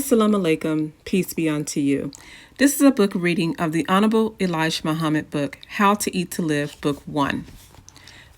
Assalamu alaikum, peace be unto you. This is a book reading of the Honorable Elijah Muhammad book, How to Eat to Live, Book 1.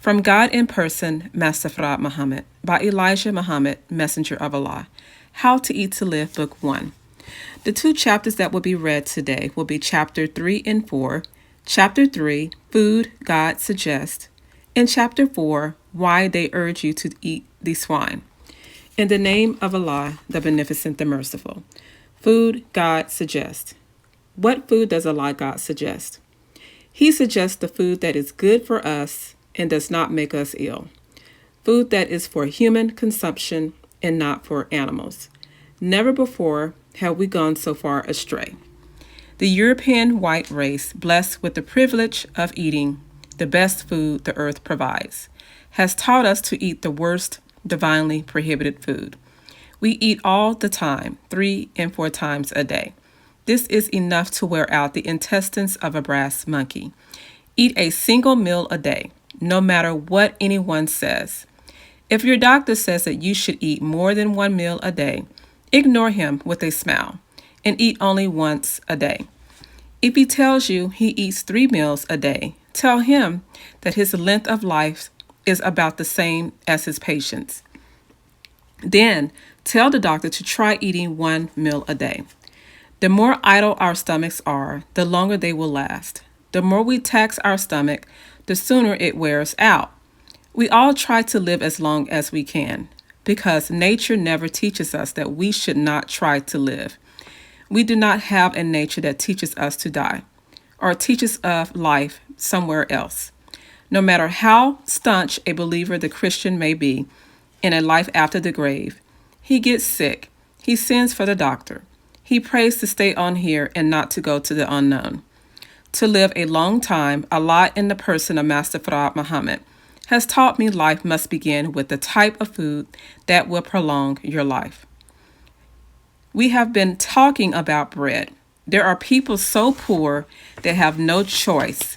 From God in Person, Master Farad Muhammad, by Elijah Muhammad, Messenger of Allah. How to Eat to Live, Book 1. The two chapters that will be read today will be Chapter 3 and 4, Chapter 3, Food God Suggests, and Chapter 4, Why They Urge You to Eat the Swine. In the name of Allah, the Beneficent, the Merciful. Food God suggests. What food does Allah God suggest? He suggests the food that is good for us and does not make us ill. Food that is for human consumption and not for animals. Never before have we gone so far astray. The European white race, blessed with the privilege of eating the best food the earth provides, has taught us to eat the worst divinely prohibited food. We eat all the time, 3 and 4 times a day. This is enough to wear out the intestines of a brass monkey. Eat a single meal a day, no matter what anyone says. If your doctor says that you should eat more than 1 meal a day, ignore him with a smile and eat only once a day. If he tells you he eats 3 meals a day, tell him that his length of life is about the same as his patients. Then tell the doctor to try eating 1 meal a day. The more idle our stomachs are, the longer they will last. The more we tax our stomach, the sooner it wears out. We all try to live as long as we can, because nature never teaches us that we should not try to live. We do not have a nature that teaches us to die, or teaches of life somewhere else. No matter how staunch a believer the Christian may be in a life after the grave, he gets sick. He sends for the doctor. He prays to stay on here and not to go to the unknown. To live a long time, Allah in the person of Master Farad Muhammad has taught me life must begin with the type of food that will prolong your life. We have been talking about bread. There are people so poor they have no choice,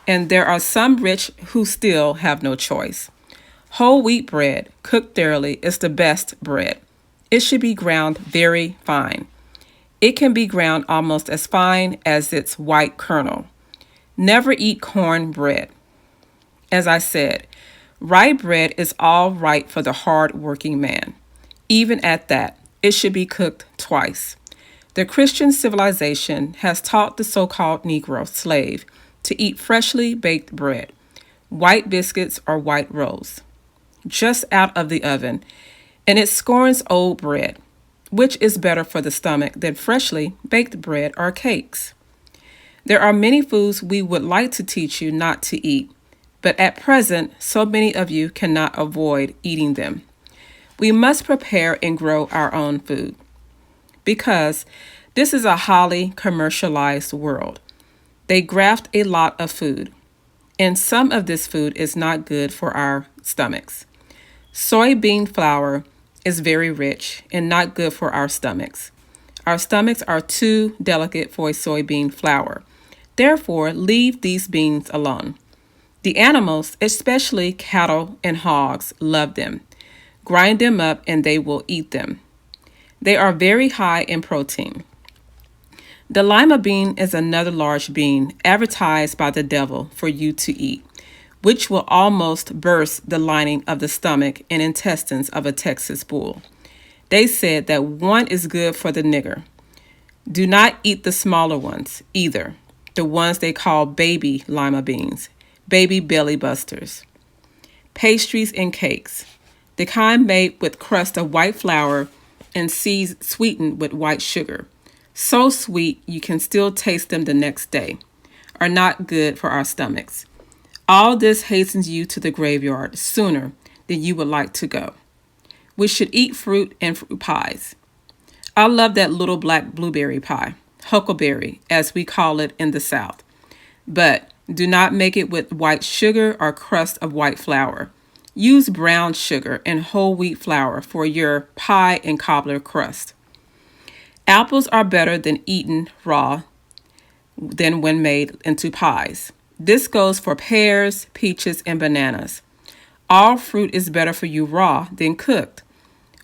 and there are some rich who still have no choice. Whole wheat bread, cooked thoroughly, is the best bread. It should be ground very fine. It can be ground almost as fine as its white kernel. Never eat corn bread. As I said, rye bread is all right for the hard-working man. Even at that, it should be cooked twice. The Christian civilization has taught the so-called Negro slave to eat freshly baked bread, white biscuits or white rolls, just out of the oven, and it scorns old bread, which is better for the stomach than freshly baked bread or cakes. There are many foods we would like to teach you not to eat, but at present, so many of you cannot avoid eating them. We must prepare and grow our own food, because this is a highly commercialized world. They graft a lot of food, and some of this food is not good for our stomachs. Soybean flour is very rich and not good for our stomachs. Our stomachs are too delicate for a soybean flour. Therefore, leave these beans alone. The animals, especially cattle and hogs, love them. Grind them up and they will eat them. They are very high in protein. The lima bean is another large bean advertised by the devil for you to eat, which will almost burst the lining of the stomach and intestines of a Texas bull. They said that one is good for the nigger. Do not eat the smaller ones either, the ones they call baby lima beans, baby belly busters. Pastries and cakes, the kind made with crust of white flour and seeds sweetened with white sugar, so sweet you can still taste them the next day, are not good for our stomachs. All this hastens you to the graveyard sooner than you would like to go. We should eat fruit and fruit pies. I love that little black blueberry pie, huckleberry, as we call it in the South. But do not make it with white sugar or crust of white flour. Use brown sugar and whole wheat flour for your pie and cobbler crust. Apples are better than eaten raw than when made into pies. This goes for pears, peaches, and bananas. All fruit is better for you raw than cooked.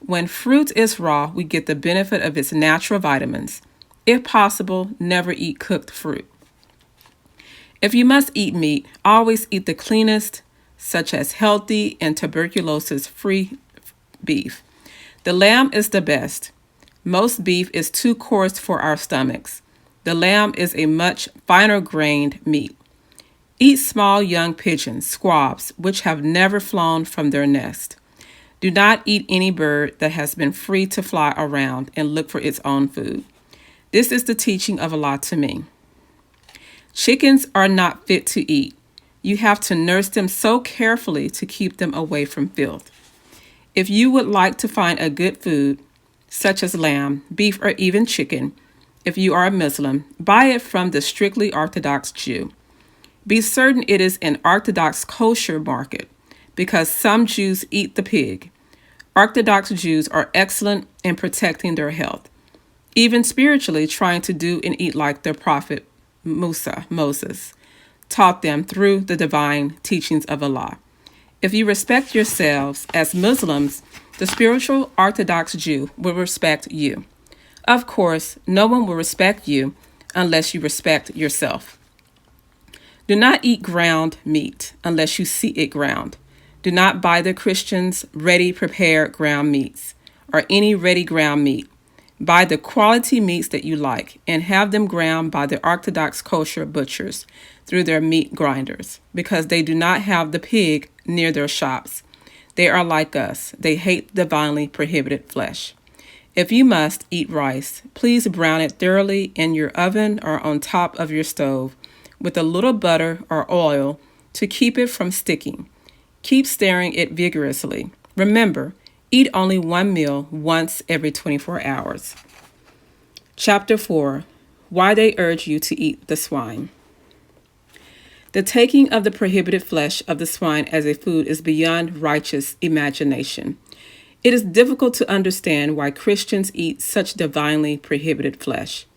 When fruit is raw, we get the benefit of its natural vitamins. If possible, never eat cooked fruit. If you must eat meat, always eat the cleanest, such as healthy and tuberculosis-free beef. The lamb is the best. Most beef is too coarse for our stomachs. The lamb is a much finer grained meat. Eat small young pigeons, squabs, which have never flown from their nest. Do not eat any bird that has been free to fly around and look for its own food. This is the teaching of Allah to me. Chickens are not fit to eat. You have to nurse them so carefully to keep them away from filth. If you would like to find a good food, such as lamb, beef, or even chicken, if you are a Muslim, buy it from the strictly Orthodox Jew. Be certain it is an Orthodox kosher market, because some Jews eat the pig. Orthodox Jews are excellent in protecting their health, even spiritually trying to do and eat like their prophet Moses, taught them through the divine teachings of Allah. If you respect yourselves as Muslims, the spiritual Orthodox Jew will respect you. Of course, no one will respect you unless you respect yourself. Do not eat ground meat unless you see it ground. Do not buy the Christians' ready prepared ground meats or any ready ground meat. Buy the quality meats that you like and have them ground by the Orthodox kosher butchers through their meat grinders, because they do not have the pig near their shops. They are like us. They hate divinely prohibited flesh. If you must eat rice, please brown it thoroughly in your oven or on top of your stove with a little butter or oil to keep it from sticking. Keep stirring it vigorously. Remember, eat only one meal once every 24 hours. Chapter 4. Why they urge you to eat the swine. The taking of the prohibited flesh of the swine as a food is beyond righteous imagination. It is difficult to understand why Christians eat such divinely prohibited flesh,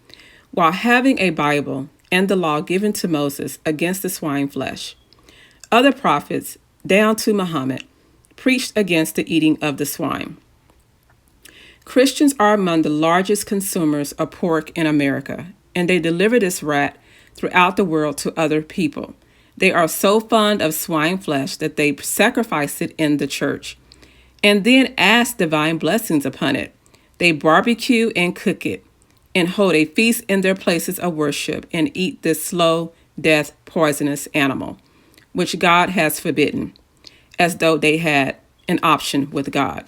while having a Bible and the law given to Moses against the swine flesh. Other prophets, down to Muhammad, preached against the eating of the swine. Christians are among the largest consumers of pork in America, and they deliver this rat throughout the world to other people. They are so fond of swine flesh that they sacrifice it in the church and then ask divine blessings upon it. They barbecue and cook it and hold a feast in their places of worship and eat this slow death poisonous animal, which God has forbidden, as though they had an option with God.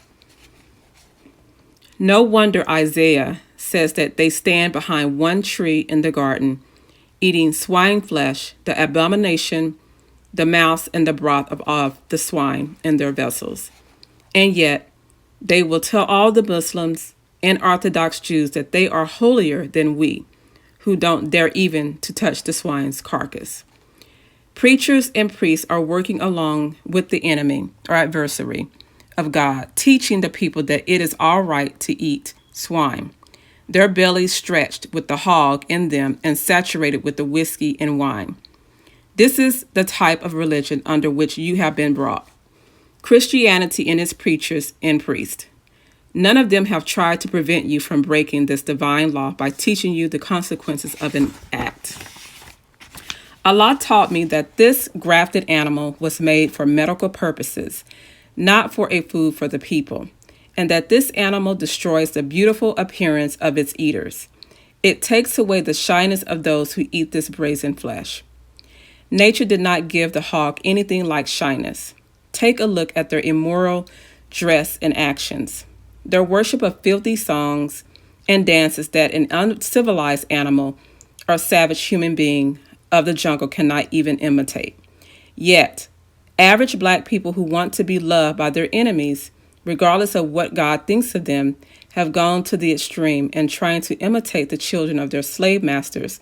No wonder Isaiah says that they stand behind one tree in the garden, eating swine flesh, the abomination, the mouse, and the broth of the swine in their vessels. And yet, they will tell all the Muslims and Orthodox Jews that they are holier than we, who don't dare even to touch the swine's carcass. Preachers and priests are working along with the enemy or adversary of God, teaching the people that it is all right to eat swine, their bellies stretched with the hog in them and saturated with the whiskey and wine. This is the type of religion under which you have been brought. Christianity and its preachers and priests. None of them have tried to prevent you from breaking this divine law by teaching you the consequences of an act. Allah taught me that this grafted animal was made for medical purposes, not for a food for the people, and that this animal destroys the beautiful appearance of its eaters. It takes away the shyness of those who eat this brazen flesh. Nature did not give the hog anything like shyness. Take a look at their immoral dress and actions, their worship of filthy songs and dances that an uncivilized animal or savage human being of the jungle cannot even imitate. Yet, average black people who want to be loved by their enemies, regardless of what God thinks of them, have gone to the extreme and trying to imitate the children of their slave masters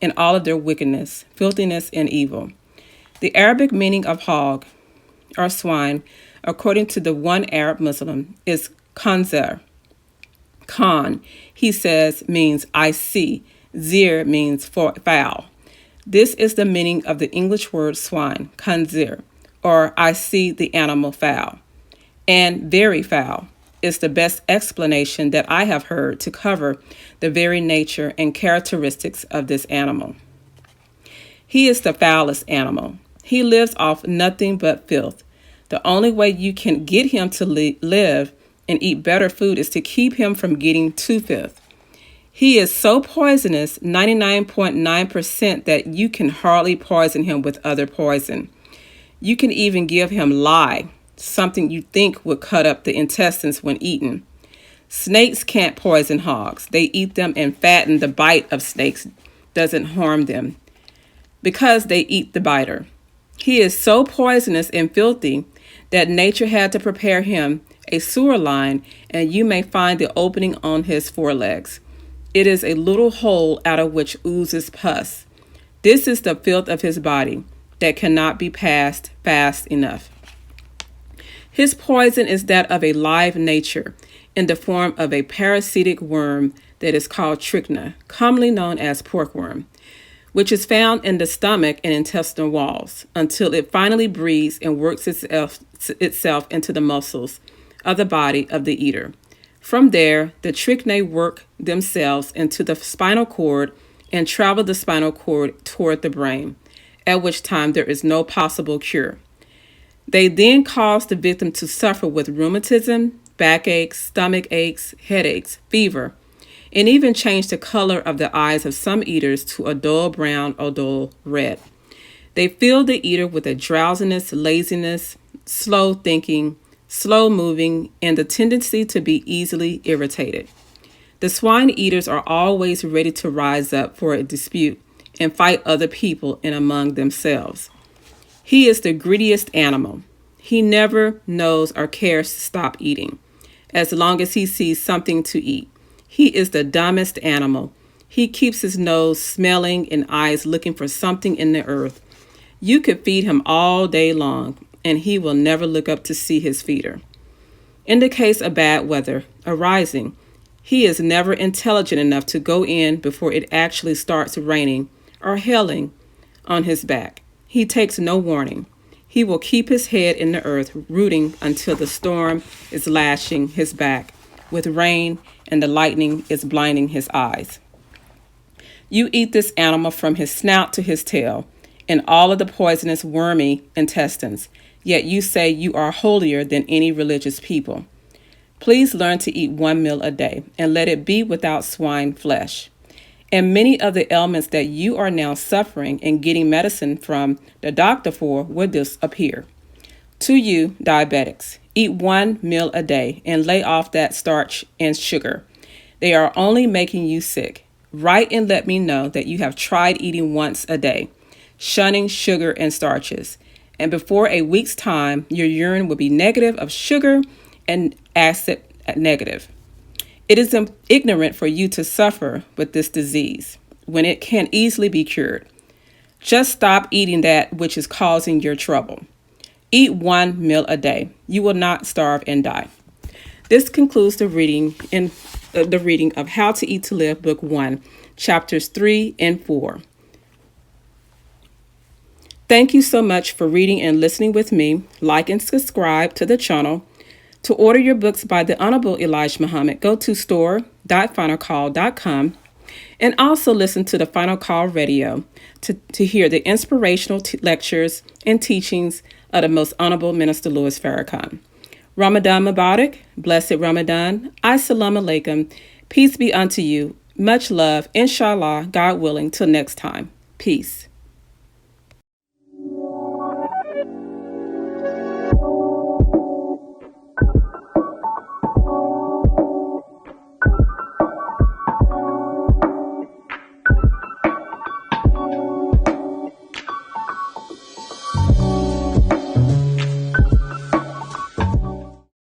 in all of their wickedness, filthiness, and evil. The Arabic meaning of hog, or swine, according to the one Arab Muslim, is khanzir. Khan, he says, means I see. Zir means foul. This is the meaning of the English word swine, khanzir, or I see the animal foul, and very foul. is the best explanation that I have heard to cover the very nature and characteristics of this animal. He is the foulest animal. He lives off nothing but filth. The only way you can get him to live and eat better food is to keep him from getting to filth. He is so poisonous, 99.9%, that you can hardly poison him with other poison. You can even give him lye, something you think would cut up the intestines when eaten. Snakes can't poison hogs. They eat them and fatten. The bite of snakes doesn't harm them because they eat the biter. He is so poisonous and filthy that nature had to prepare him a sewer line, and you may find the opening on his forelegs. It is a little hole out of which oozes pus. This is the filth of his body that cannot be passed fast enough. His poison is that of a live nature in the form of a parasitic worm that is called trichina, commonly known as porkworm, which is found in the stomach and intestinal walls until it finally breeds and works itself into the muscles of the body of the eater. From there, the trichinae work themselves into the spinal cord and travel the spinal cord toward the brain, at which time there is no possible cure. They then cause the victim to suffer with rheumatism, backaches, stomach aches, headaches, fever, and even change the color of the eyes of some eaters to a dull brown or dull red. They fill the eater with a drowsiness, laziness, slow thinking, slow moving, and the tendency to be easily irritated. The swine eaters are always ready to rise up for a dispute and fight other people and among themselves. He is the greediest animal. He never knows or cares to stop eating, as long as he sees something to eat. He is the dumbest animal. He keeps his nose smelling and eyes looking for something in the earth. You could feed him all day long, and he will never look up to see his feeder. In the case of bad weather arising, he is never intelligent enough to go in before it actually starts raining or hailing on his back. He takes no warning. He will keep his head in the earth, rooting until the storm is lashing his back with rain and the lightning is blinding his eyes. You eat this animal from his snout to his tail and all of the poisonous wormy intestines, yet you say you are holier than any religious people. Please learn to eat 1 meal a day and let it be without swine flesh. And many of the ailments that you are now suffering and getting medicine from the doctor for will disappear. To you, diabetics, eat 1 meal a day and lay off that starch and sugar. They are only making you sick. Write and let me know that you have tried eating once a day, shunning sugar and starches. And before a week's time, your urine will be negative of sugar and acid negative. It is ignorant for you to suffer with this disease when it can easily be cured. Just stop eating that which is causing your trouble. Eat 1 meal a day. You will not starve and die. This concludes the reading of How to Eat to Live, Book 1, Chapters 3 and 4. Thank you so much for reading and listening with me. Like and subscribe to the channel. To order your books by the Honorable Elijah Muhammad, go to store.finalcall.com and also listen to the Final Call Radio to hear the inspirational lectures and teachings of the Most Honorable Minister Louis Farrakhan. Ramadan Mubarak, blessed Ramadan, Assalamu alaikum, peace be unto you, much love, inshallah, God willing, till next time. Peace.